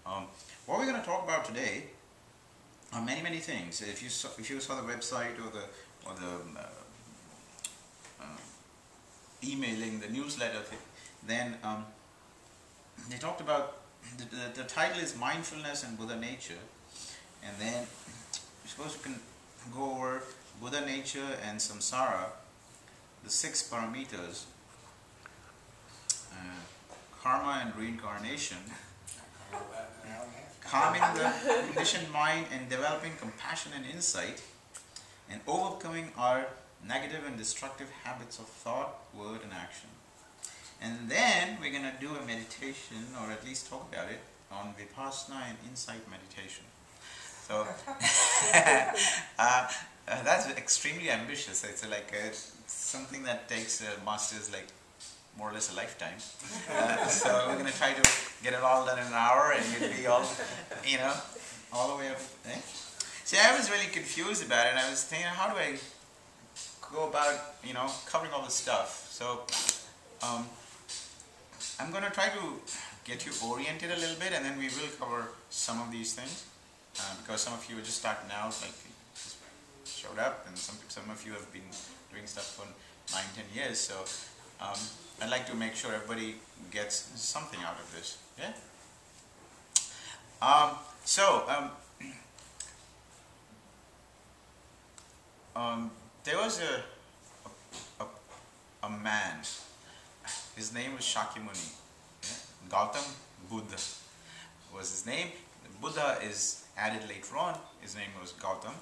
Um, what we're going to talk about today are many things. If you saw the website or the emailing, the newsletter thing, then they talked about the title is Mindfulness and Buddha Nature, and then we're supposed to go over Buddha Nature and Samsara, the 6 parameters, karma and reincarnation, calming the conditioned mind and developing compassion and insight, and overcoming our negative and destructive habits of thought, word and action. And then we're going to do a meditation, or at least talk about it, on Vipassana and insight meditation. So that's extremely ambitious. It's like something that takes a master's like more or less a lifetime. So we're going to try to get it all done in an hour, and it'll be all, all the way up. Eh? See, I was really confused about it, and I was thinking, how do I go about, covering all this stuff? So I'm going to try to get you oriented a little bit, and then we will cover some of these things, because some of you are just starting out, like just showed up, and some of you have been doing stuff for 9-10 years. So I'd like to make sure everybody gets something out of this. Yeah. There was a man. His name was Shakyamuni. Yeah? Gautama Buddha was his name. Buddha is added later on. His name was Gautama,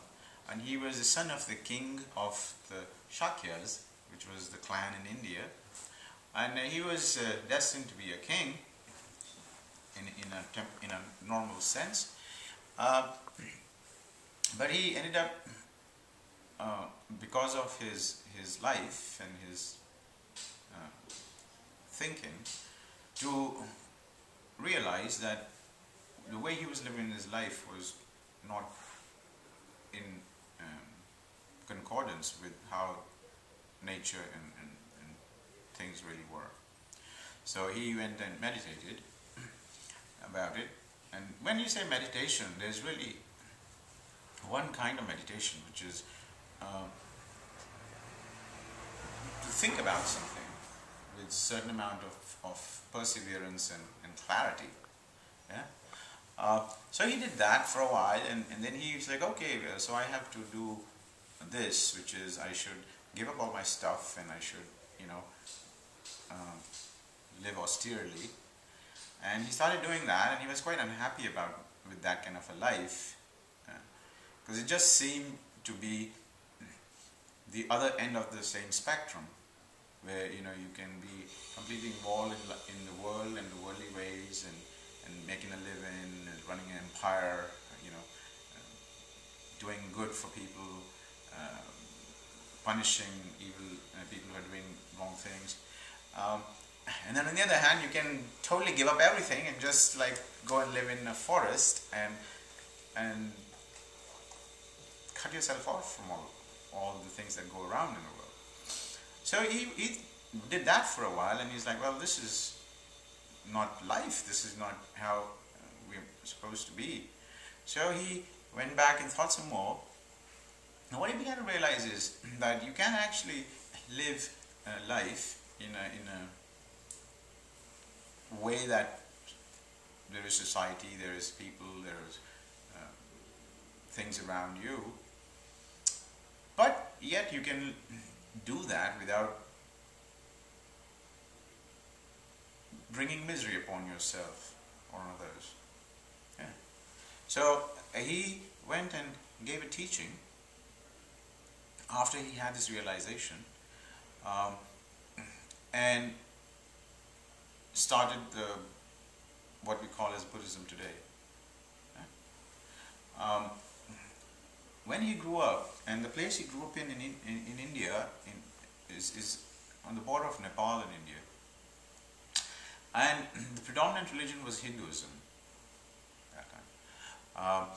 and he was the son of the king of the Shakyas, which was the clan in India. And he was destined to be a king in a normal sense, but he ended up, because of his life and his thinking, to realize that the way he was living his life was not in concordance with how nature and things really were. So he went and meditated about it. And when you say meditation, there's really one kind of meditation, which is to think about something with a certain amount of perseverance and clarity. Yeah? So he did that for a while, and then he was like, okay, so I have to do this, which is I should give up all my stuff, and I should, live austerely. And he started doing that, and he was quite unhappy with that kind of a life, because it just seemed to be the other end of the same spectrum, where you can be completely involved in the world and the worldly ways, and making a living, and running an empire, doing good for people, punishing evil people who are doing wrong things. And then on the other hand, you can totally give up everything and just like go and live in a forest and cut yourself off from all the things that go around in the world. So he did that for a while, and he's like, well, this is not life. This is not how we're supposed to be. So he went back and thought some more. And what he began to realize is that you can actually live life in a way that there is society, there is people, there is things around you, but yet you can do that without bringing misery upon yourself or others. Yeah. So he went and gave a teaching after he had this realization, and started what we call as Buddhism today. When he grew up, and the place he grew up in India is on the border of Nepal and India, and the predominant religion was Hinduism at that time.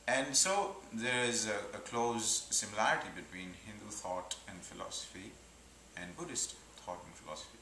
And so there is a close similarity between Hindu thought and philosophy and Buddhist thought and philosophy.